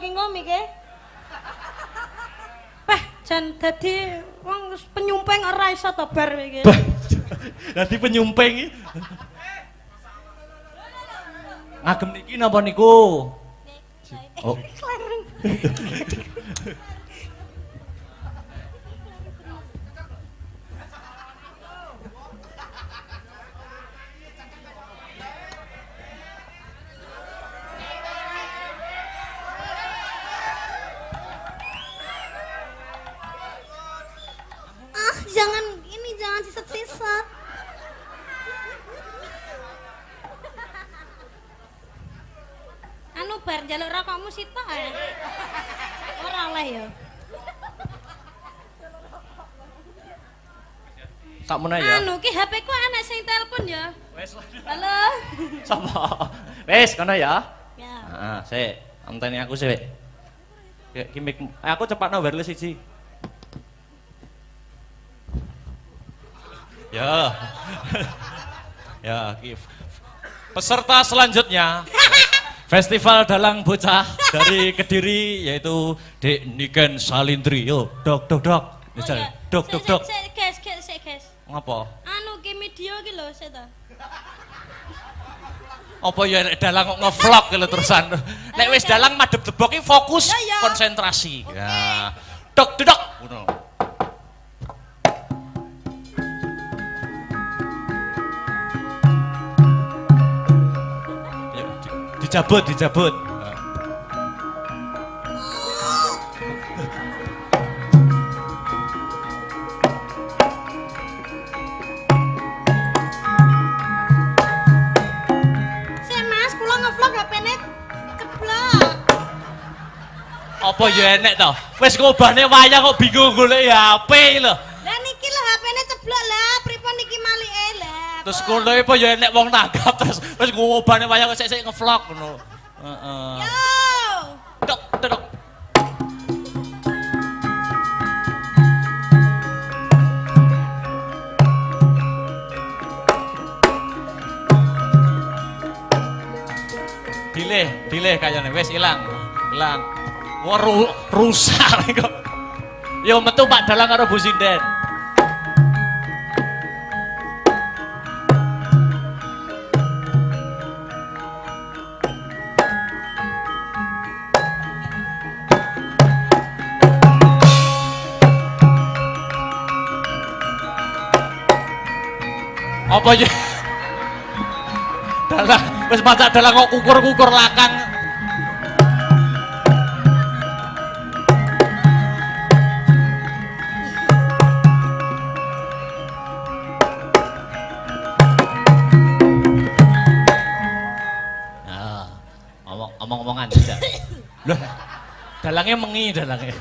ki ngom iki. Peh jan dadi wong penyumping ora iso to bar iki. Dadi penyumping iki. Ngagem niki napa niku? Oh. Jangan sisat-sisat. Anu bar njaluk rokokmu sitok ae. Ora oleh ya. Sakmene ya. Anu ki HP ku anak sing telepon ya. Wes. Halo. Sapa? Wes kono ya. Ya. Heeh, sik. Anteni aku sik. Ya ki mic aku cepatno wireless siji. Ya. Ya, peserta selanjutnya Festival Dalang Bocah dari Kediri yaitu Dek Niken Salindri. Yo, dok. Iya. Dok. Guys. Ngapa? Anu ki video ki lho, sik ta. Apa ya dalang kok nge-vlog lho terusan. Nek wis dalang madhep debok ki fokus konsentrasi. Ya. Dok. Ngono. Dijabut. Mas, kula nge-vlog HP-ne ceblok. Apa ya enek to? Wis ngobahne wayah kok bingung golek HP lho. Lah niki lho HP-ne ceblok lah, pripun niki malike lah. Terus kono apa ya enek wong nanggap terus wis ngobahne wayah kok sik nge-vlog ngono. Heeh. Yo. Dok. Dileh kayane wis ilang. Wah rusak kok. Yo metu Pak Dalang karo Bu Sinden. Apa ya? Dalang wis macak dalang kok kukur lakang. Omong-omongan tidak. Loh, dalangnya mengi dalangnya.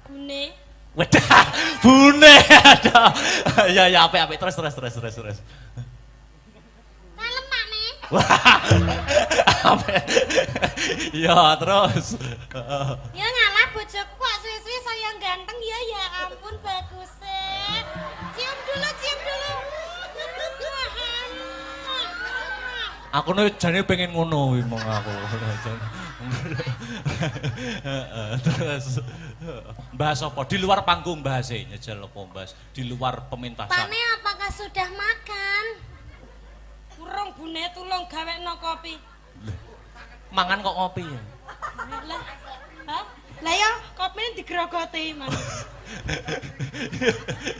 Bune. Wedah, bune ada. Ya apik terus. Nah lemak nih. Wah. Apik. Ya terus. Ya ngalah bojoku kok suwi-suwi saya ganteng ya ampun bagus. Cium dulu. Aku nih jane pengen ngono wimong aku. Terus bahas apa? Di luar panggung bahasnya nyejel apa bahas? Di luar pementasan. Pane apakah sudah makan? Urung bune tulung gawekno kopi. Mangan kok ngopi ya? Lah. Hah? Lah ya kopine digrogoti, Mas.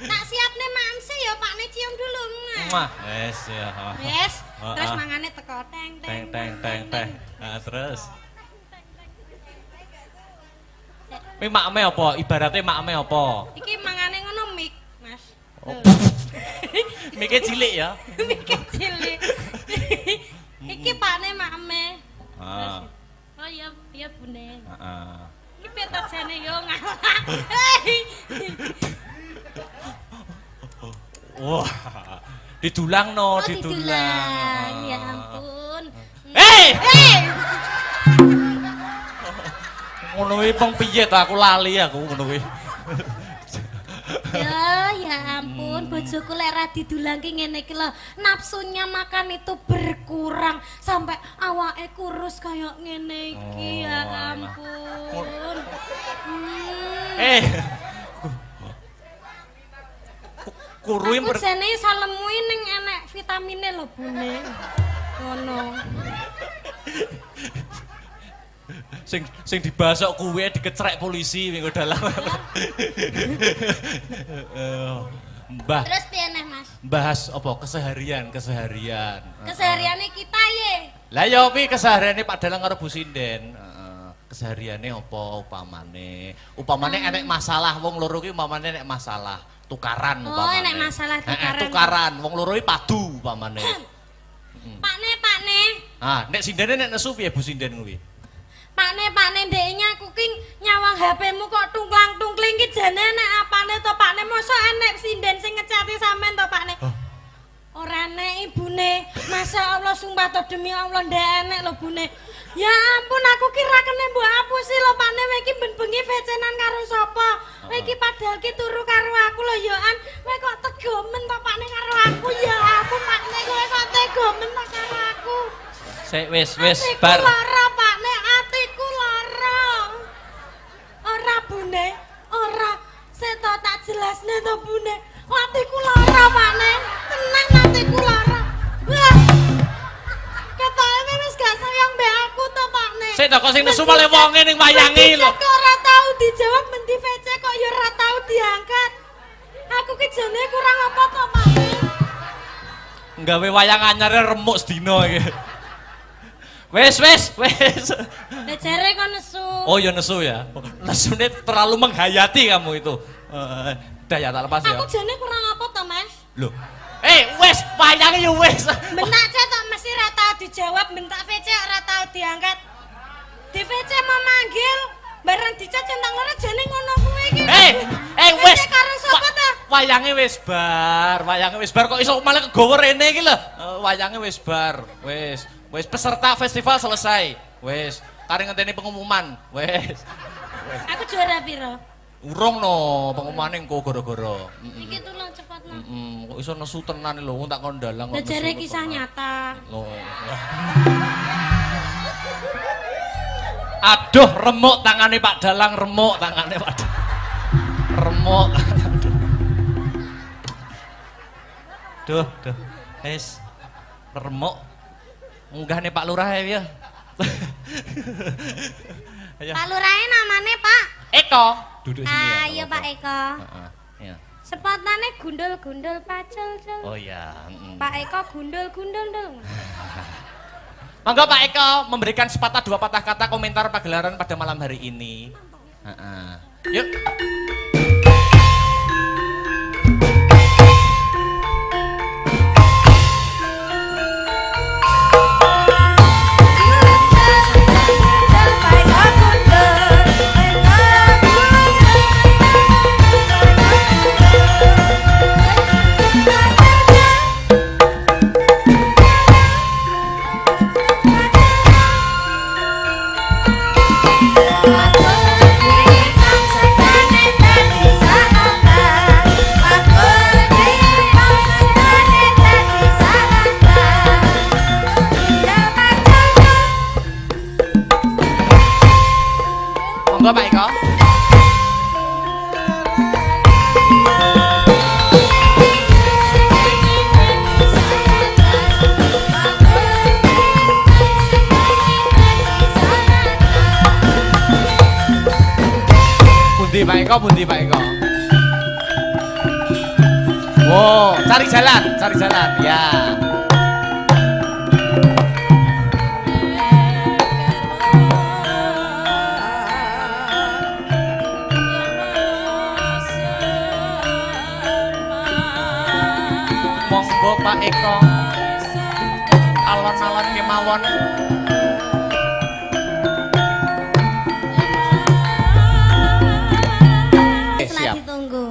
Tak siapne mamse ya Pakne cium dulu. Mah, wes ya. Wes, terus mangane teko teng. Nah, terus. Kuwi makme apa? Ibaratnya makme apa? Iki mangane ngono mik, Mas. Oh. Mike cilik ya. Mike cilik. Iki Pakne makme. Oh iya Bune. Heeh. Iki piye to jane yo ngalah. Wah. Didulang no, didulang. Ya ampun. Hei! Ngono kuwi peng piye ta aku lali aku ngono kuwi. Ya ampun, bojoku lek ra didulangke ngene iki lho, nafsunya makan itu berkurang sampai awake kurus kayak ngene iki. Ya ampun. Kuruin aku jane salemu ning enek vitamine lho Bune. Ngono. sing dibasok kuwe dikecrek polisi minggu dalam. Mbah. Terus piye neh, Mas? Bahas apa keseharian. Kesehariane kita ye. Lah ya kuwi kesehariane Pak Dalang karo Bu Sinden. Kesehariane apa upamane? Upamane enek masalah wong loro ki upamane enek masalah tukaran upamane. Oh, enek masalah tukaran. Tukaran wong loro ki padu upamane. Pakne. Ah, nek Sindene nek nesu piye Bu Sinden kuwi? Pakne ndeknya aku ki nyawang HP-mu kok tungklang-tungkling ki jane nek apane to Pakne mosok enek sinden sing ngecati sampean to Pakne. Ora enek ibune. Masya Allah sumpah to demi Allah ndek enek lho Bune. Ya ampun aku kira kene mbok apusi lho Pakne kowe iki ben-bengi vecenan karo sapa? Kowe iki padahal ki turu karo aku lho ya an. Kowe kok tegomen to Pakne karo aku ya ampun Pakne kowe kok tegomen to karo aku. Sik wis bar. Lara Pakne atiku lara. Ora Bune, ora. Seto tak jelasne to Bune. Atiku lara Pakne. Tenang atiku lara. Wah. Ketoke wis gak sayang mbek aku to Pakne. Sik to kok sing nesu malah wonge ning wayange lho. Kok ora tau dijawab menti VC kok ya ora tau diangkat. Aku ki jane kurang apa to Pakne? Nggawe wayang anyare remuk sedina iki. Wes. Lah jare kok nesu. Oh ya nesu ya. Nesune terlalu menghayati kamu itu. Dah ya tak lepas ya. Aku jane kurang apa to, Mas? Loh. Wes, wayange ya wes. Bentak cetok mesti ora tau dijawab, bentak VC ora tau diangkat. Di VC memanggil, bareng dicat centang loro jane ngono kuwi iki. Wes. Karo sapa ta? Wayange wis bar kok iso malah kegowo rene iki lho. Wayange wis bar. Wes peserta festival selesai. Wes, kare ngenteni pengumuman. Wes. Aku juara piro? Urung no, pengumumane engko gara-gara. Iki tulung cepet no. Kok iso nesu tenan lho, tak kon dalang kok. Jare kisah nyata. Aduh, remuk tangane Pak Dalang, remuk tangane Pak Dalang. Remuk. Duh. Wis remuk. Munggah nih Pak Lurah ya. Pak Lurahe namane Pak Eko. Duduk sini ya. Ayo Pak Eko. Iya. Sepotane gundul-gundul pacul. Oh ya. Pak Eko gundul-gundul. Monggo Pak Eko memberikan sepatah dua patah kata komentar pagelaran pada malam hari ini. Yuk. Monggo Pak Eko. Bundi Pak Eko. Wow, cari jalan ya. Monggo Pak Eko. Alon-alon kemawon.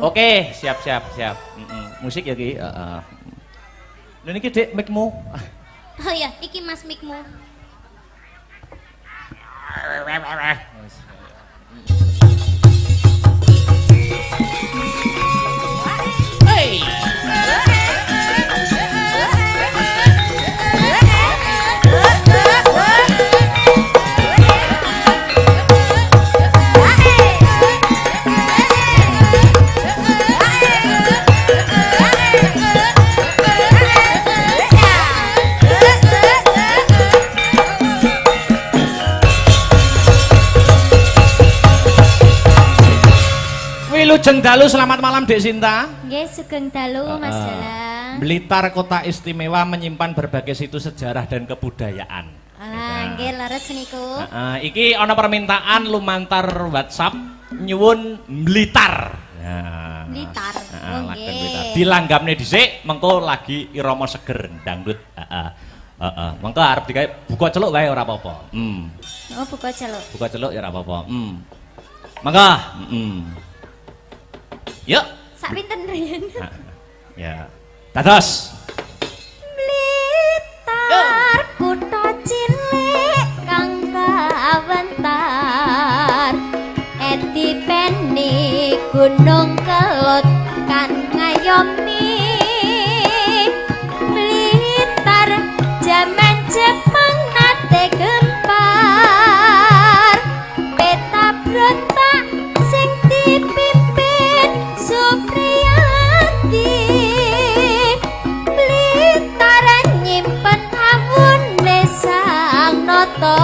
Oke, siap. Musik ya Ki. Dan ini Dek mic-mu. Oh iya, iki Mas mic-mu. Wilujeng dalu selamat malam Dek Sinta. Nggih, sugeng dalu Mas Dalang. Blitar kota istimewa menyimpan berbagai situs sejarah dan kebudayaan. Alah, nggih leres niku. Iki ana permintaan lumantar WhatsApp nyuwun Blitar. Blitar. Nggih. Dilanggamne dhisik mengko lagi irama seger dangdut. Mengko arep digawe buka celuk wae ora apa-apa. Oh, buka celuk. Buka celuk ya ora apa-apa. Mangga. Yuk. Sak pinten riyen? Ya. Dados. Blitar kutha cilik kang kawentar. Etipeni Gunung Kelut kan ngayomi. Blitar jaman Jepang nate gempar. Peta brontak sing dipimpin Supriyati. Blitar nyimpen awune Sang Nata.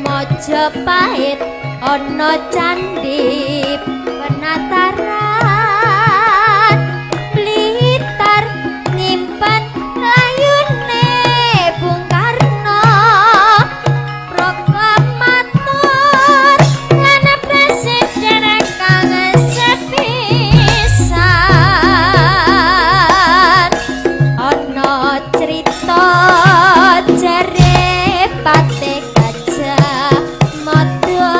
Majapahit ana candhi penataran. Blitar nyimpen layune Bung Karno. Proklamator lan presiden kang sepisan. Ana crita jare Patih Gajah Mada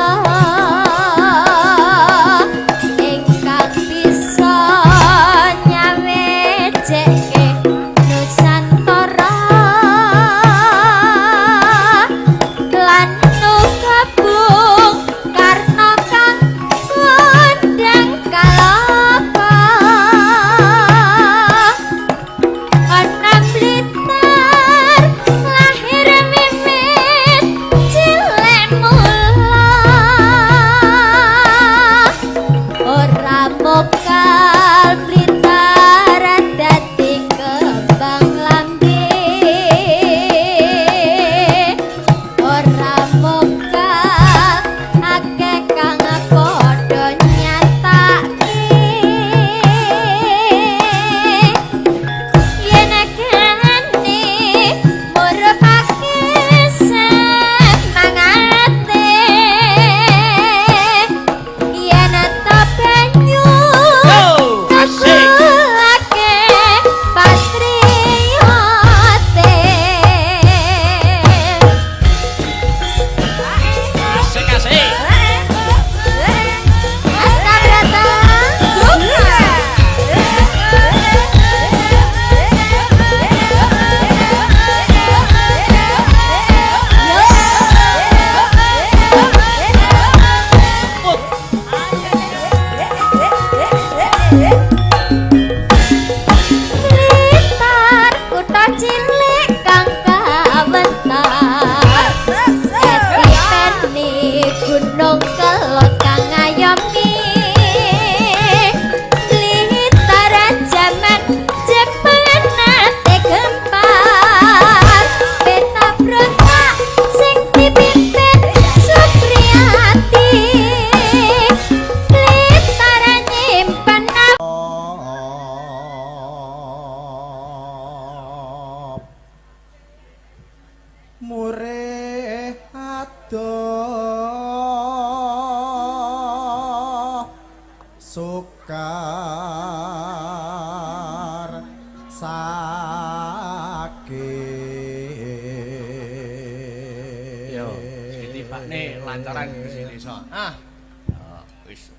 ingkang bisa nyawejeke Nusantara lan uga Bung Karno kang ngundang kalapa. Ana Blitar lahir mimit cilik mula. Ora mokal Blitar dadi kembang lambe. Ora mokal akeh kang padha nyatake. Yen kene murupake semangate. Yen ta banyu tekulake patriote. Asik-asik. Asta Brata Blitar kutha cilik kang kawentar. Etipeni Gunung Kelut kang ngayomi. Blitar jaman Jepang nate gempar. Peta brontak sing dipimpin Supriyati. Blitar nyimpen murih adoh sukar sakit. Yo, sini Pak nih lancaran ke sini so. Wis.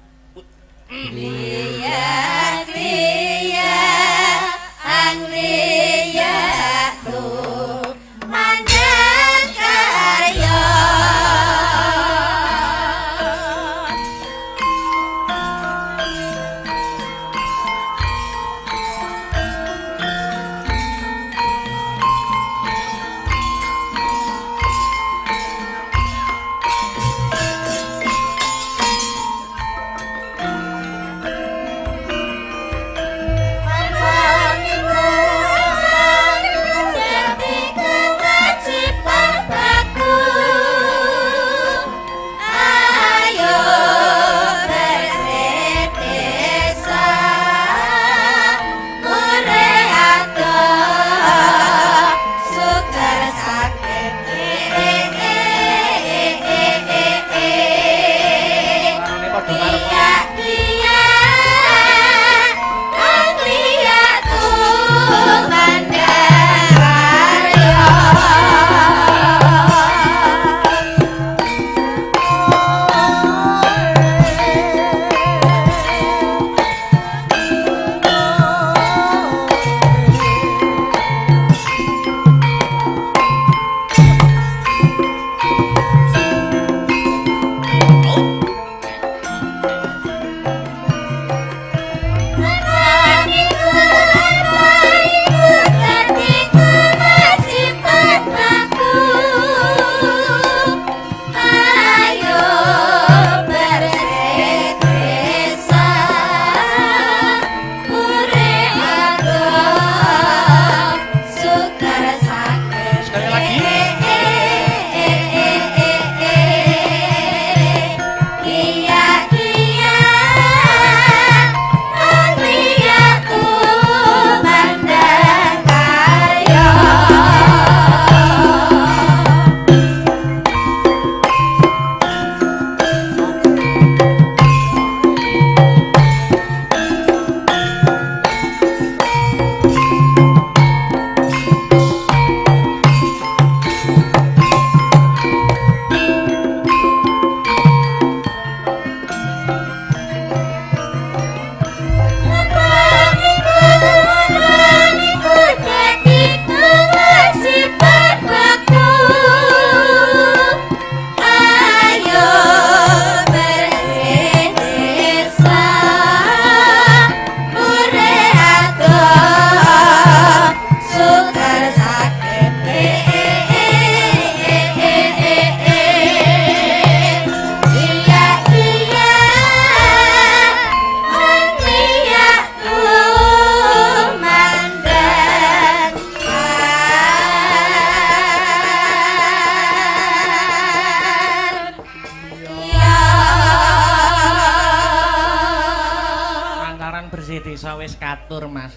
desa wis katur Mas.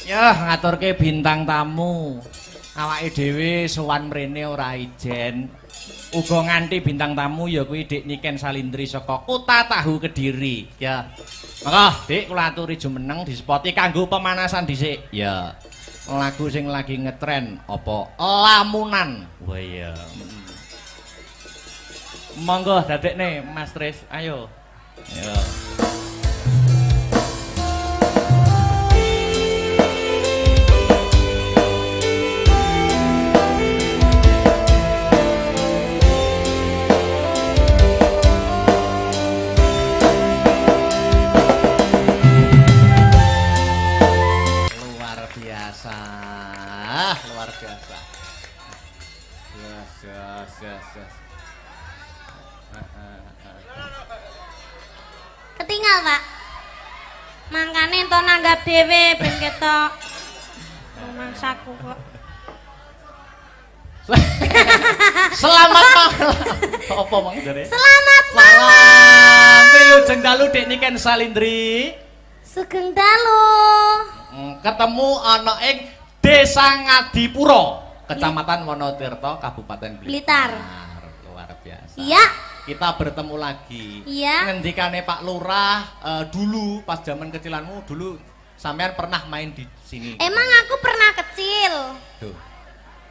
Yah ngaturke bintang tamu. Awake dhewe sowan mrene ora ijen. Uga nganti bintang tamu ya kuwi Dik Niken Salindri saka Kota Tahu Kediri. Ya. Monggo Dik kula aturi jumeneng disepoti kanggo pemanasan dhisik. Ya. Lagu sing lagi ngetren apa? Lamunan. Wah iya. Monggo dadekne Mas Tris, ayo. Ya. Luar biasa. Yes. Ketinggal, Pak. Mangkane ento nanggap dhewe ben ketok. Mangsaku kok. Selamat malam. Apa mang jare? Selamat malam. Wilujeng dalu Dik Niken Salindri. Sugeng dalu. Ketemu ana ing Desa Ngadipura, Kecamatan Wonotirto, Kabupaten Blitar. Luar biasa. Iya. Kita bertemu lagi. Iya. Ngendikane Pak Lurah dulu pas zaman kecilanmu dulu sampean pernah main di sini. Emang aku pernah kecil. Tuh.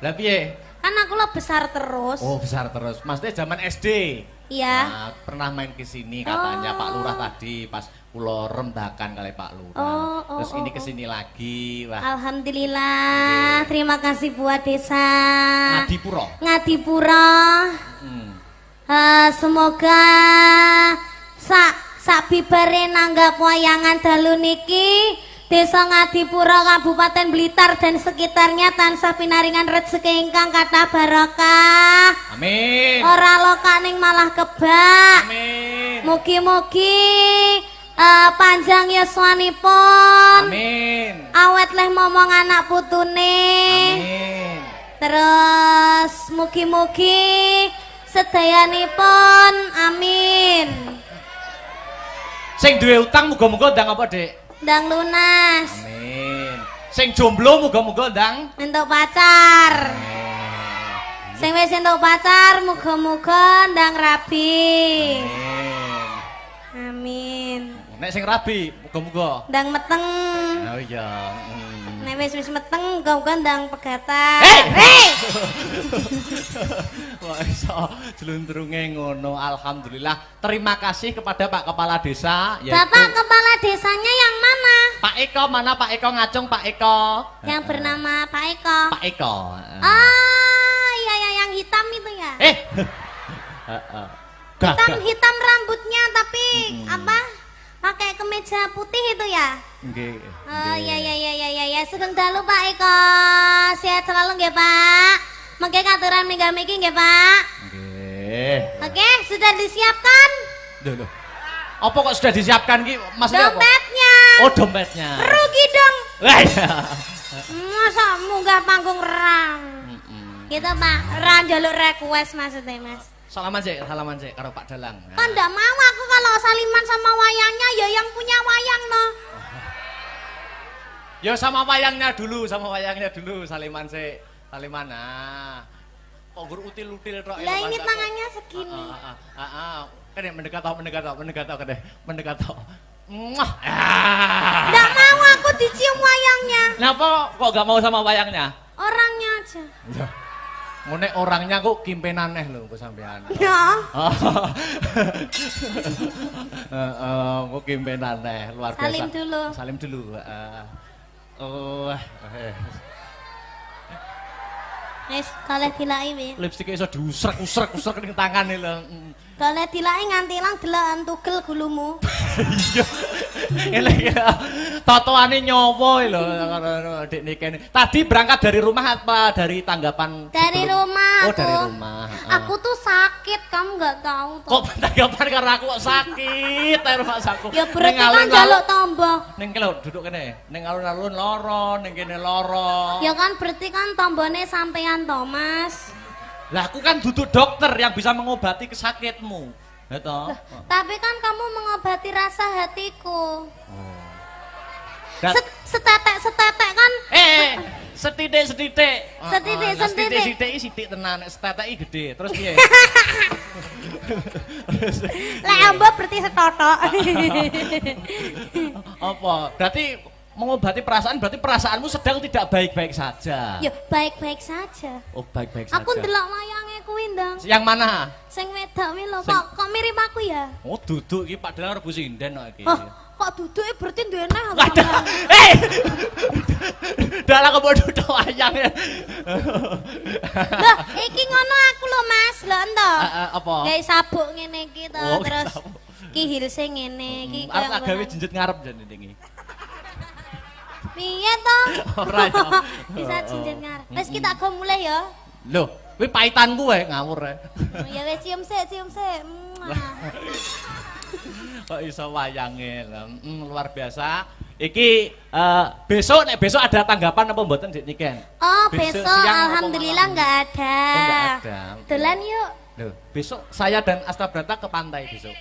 Lah piye? Kan aku lo besar terus. Oh, besar terus. Maksudnya zaman SD. Iya. Nah, pernah main ke sini katanya Pak Lurah tadi pas kula rendakan kali Pak Lurah. Terus ini ke sini lagi. Wah. Alhamdulillah. Terima kasih buat desa Ngadipura. Semoga sak bibare nanggap wayangan dalu niki Desa Ngadipura Kabupaten Blitar dan sekitarnya tansah pinaringan rezeki ingkang kathah barokah. Amin. Ora lokaning malah kebak. Amin. Mugi-mugi panjang yuswanipun. Amin. Awet leh momong anak putune. Amin. Terus mugi-mugi sedayanipun amin. Sing duwe utang muga-muga ndang apa, Dik? Ndang lunas. Amin. Sing jomblo muga-muga ndang Entuk pacar. Sing wis entuk pacar muga-muga ndang rabi. Amin. Nek sing rabi muga-muga Ndang meteng. oh iya Nek wis meteng muga-muga ndang pegatan. Wah iso jelundrunge ngono. Alhamdulillah. Terima kasih kepada Pak Kepala Desa yaitu Bapak kepala desanya yang mana? Pak Eko. Mana Pak Eko? Ngacung Pak Eko. Yang bernama Pak Eko. Pak Eko. Ah, iya ya yang hitam itu ya. Hitam rambutnya tapi apa? Pakai kemeja putih itu ya? Nggih. Oh ya. Sugeng dalu Pak Eko. Sehat selalu nggih, Pak. Mengke katuran mega-megi nggih, Pak. Nggih. Oke, sudah disiapkan? Loh. Apa kok sudah disiapkan ki? Maksudnya apa? Dompetnya. Oh, dompetnya. Rugi dong. Wah, iya. Masa munggah panggung rang. Gitu, Pak. Rang jaluk request maksudnya, Mas. Salaman sih karo Pak Dalang. Kan ndak mau aku kalau saliman sama wayangnya ya yang punya wayang no. Ya sama wayangnya dulu saliman sih. Saliman kok gur util-util tok. Lah ini tangannya segini. Kan mendekat tok. Muah. Ndak mau aku dicium wayangnya. Kenapa kok gak mau sama wayangnya? Orangnya aja. Ngene orangnya kok kimpenan neh lho kok sampean. Ya. Kok kimpenan neh luar biasa. Salim dulu. Wis kalih dilaki wi. Lipstik iso diusrek-usrek ning tangane lho. Kalih dilaki nganti ilang delokan tugel gulumu. Iya. Ngene ya. Totoane nyowo lho Dik Niken. Tadi berangkat dari rumah apa dari tanggapan? Dari rumah. Oh, dari rumah. Aku tuh sakit, kamu nggak tahu tuh. Kok tanggapan karena aku kok sakit ae rumah saku. Ya berarti kan jaluk tombol. Ning kene duduk kene. Ning alun-alun loro, ning kene loro. Ya kan berarti kan tombone sampean Thomas. Lah aku kan duduk dokter yang bisa mengobati kesakitmu. Ya toh. Tapi kan kamu mengobati rasa hatiku. Dan Setetek kan? setitik. Setitik. Sithik tenan, setetek gede. Terus piye? Lek ambo berarti setotok. Apa? Berarti mengobati perasaan berarti perasaanmu sedang tidak baik-baik saja. Ya baik-baik saja. Oh, baik-baik saja. Aku ndelok wayange kuwi ndang. Yang mana? Sing wedok wi lho, kok mirip aku ya? Oh, duduk iki padahal rebu sinden kok iki. Kok duduke berarti duwe neh. Dalang kok duduk wayange. Lah, iki ngono aku lho, Mas. Lho ento. Apa? Gawe sabuk ngene iki to, Oh, terus sabuk. ki hilse ngene iki. Arep tak gawe jenjet ngarep jan iki. Piye to? Ora ya. Bisa jenjet ngarep. Wis kita go mulai ya. Loh, kuwi paitanku wae ngawur ae. Ya wis cium sik. Kok iso wayange luar biasa. Iki besok ada tanggapan apa mboten Dik Niken? Oh, Besok besok siang apa alhamdulillah malam? enggak ada. Oh, nggak ada. Dolan yuk. Loh, besok saya dan Astabrata ke pantai besok.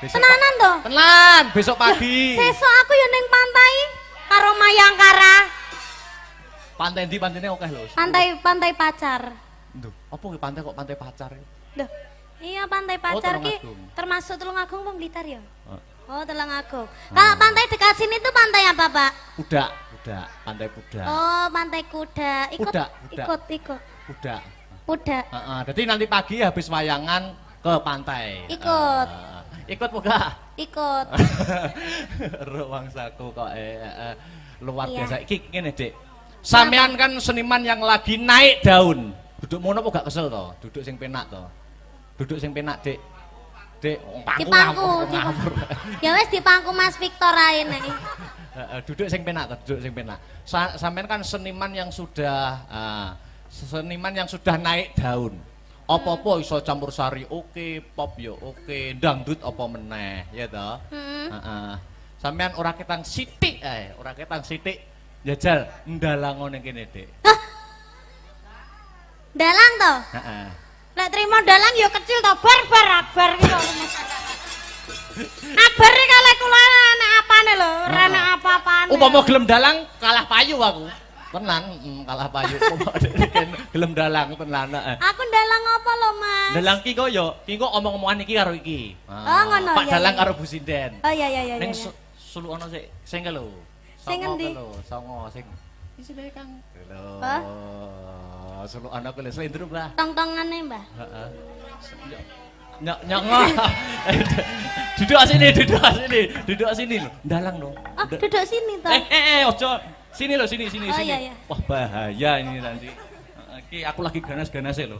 Besok Tenanan to? Tenan, besok pagi. Sesuk aku yo ning pantai karo Mayangkara. Pantai ndi pantene akeh lho. Pantai pacar. Duh, apa ki pantai kok pantai pacar? Loh, iya pantai pacar ki Tulungagung. termasuk Tulungagung apa Blitar ya? Oh, Tulungagung. Kalau pantai dekat sini tuh pantai apa, Pak? Kuda, pantai kuda. Oh, pantai kuda. Kuda. Kuda. Jadi nanti pagi habis wayangan ke pantai. Ikut. Ikut buka? Ikut. Ruang saku kok luar Iya. biasa. Iki ngene, Dik. Sampean kan seniman yang lagi naik daun. Duduk mono apa gak kesel to? Duduk sing penak to. Duduk sing penak, Dik. Dik, Dipangku. Ya wis dipangku Mas Victor ae nek. Duduk sing penak to, duduk sing penak. Sampean kan seniman yang sudah naik daun. Apa-apa iso campur sari oke, pop yo oke, dangdut apa meneh, ya toh? Heeh. Sampean ora ketang sithik ae, ora ketang sithik njajal ndalang ning kene, Dik. Dalang to? Heeh. Lek trimo dalang yo kecil to, bar akbar ki kok. Akbar iki kalih kula anak apane lho, ora anak apa-apane. Upama gelem dalang kalah payu aku. Tenan, kalah payu kok gelem dalang tenan. Aku ndalang apa lho, Mas? Dalang ki kok omong-omongan iki karo iki. Oh, ngono, Pak iya, Dalang iya. karo Bu Sinden. Oh iya iya iya. Ning iya. sulukono sik sing ke lho. Sing ngendi? Songo sing isine Kang. Lho. Hah? Sulukono ku lho slendro, Mbah. Tong-tongane, Mbah. Heeh. Nyok. Duduk sini lho. Dalang lho. Oh, duduk sini toh. Ojo. Sini loh, sini. Oh, iya. Wah, bahaya ini nanti. Iki aku lagi ganas-ganasnya loh.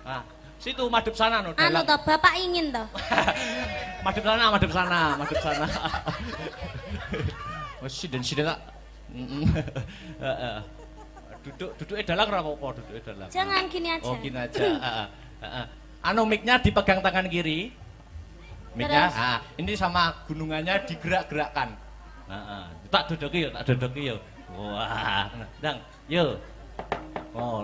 Ah, situ madep sana no. Anu toh, Bapak ingin toh. madep sana. Oh, siden tak. Duduk dalang ora apa-apa, duduk dalang. Jangan gini aja. Oh, gini aja. Anu mic-nya dipegang tangan kiri. Mic-nya, ini sama gunungannya digerak-gerakkan. Tak dodoki yo. Wah, Dang, yo. Oh.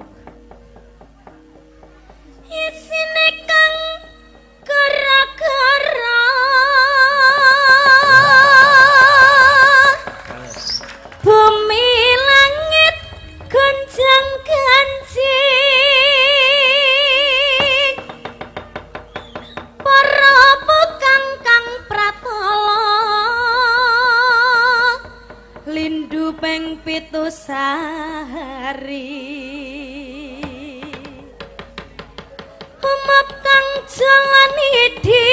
Isine kang gara-gara bumi langit gonjang ganjing para pukang kang pratala lindu ping 7 sahari umap kang jalan idi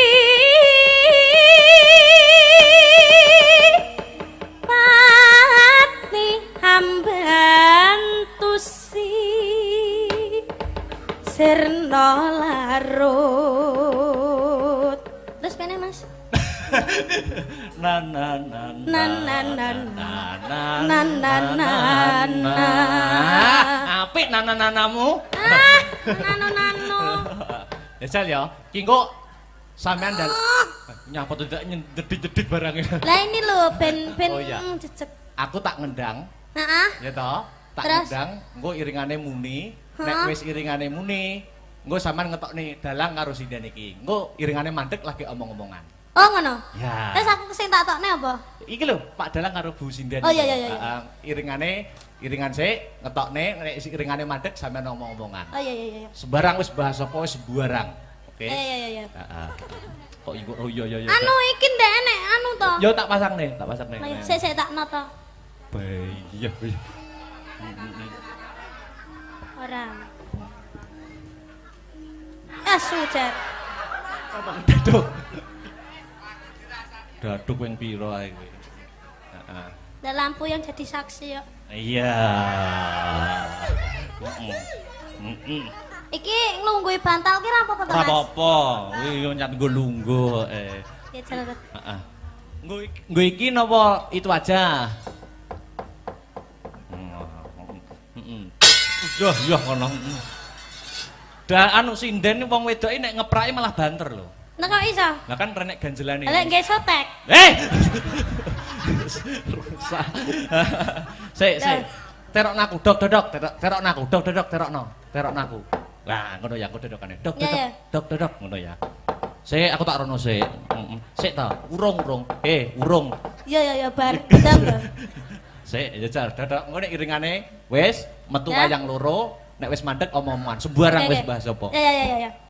pati ambantusi sirna larut terus pene Mas Apik nana-nanamu. nano Ya Jal ya, ki engko sampean dan nyapa tuh tidak nyedit-nyedit barangnya. lah ini lho ben Oh, iya. cecek Aku tak ngendang, heeh ya toh. Tak Terus? ngendang, engko iringane muni, Hah? nek wis iringane muni, engko sampean ngetokne dalang karo sinden iki. Engko iringane mandek lagi omong-omongan. oh ngono Ya. terus aku sing tak tokne apa Iki lho, Pak Dalang karo Bu Sinden. Oh, iya. Iringan sik ngetokne, nek iringane mandek sampean omong-omongan. oh iya Sembarang wis bahas apa wis sembarang. Oke. iya Heeh. Kok iku oh iya. anu iki ndek enek anu to Yo tak pasang nih. sik tak noto Iya. ora sujet Daduk. Daduk yang piro ae kuwi. Heeh. ada lampu yang jadi saksi yuk Iya. iki nglunggui bantal ki ra apa-apa to Ora Mas apa-apa. Kuwi yo nyat nggo lungguh. ya jalan Heeh. Nggo iki napa itu aja? Ya ngono. Anu sinden wong wedoke nek ngepraki malah banter lho. nek kok iso Lah kan renek ganjelane. lek nggih sotek Rusak. Sik. Terokno aku, terokno aku, terokno aku. Lah ngono ya aku dodokane. Dok, ngono ya. Sik aku tak rono sik. Sik ta, urung. Urung. ya bar ndang lho Sik, ya jar, dodok engko nek iringane wis metu Ya. wayang loro, nek wis mandek omong-omongan. Sembarang wis bahas apa. ya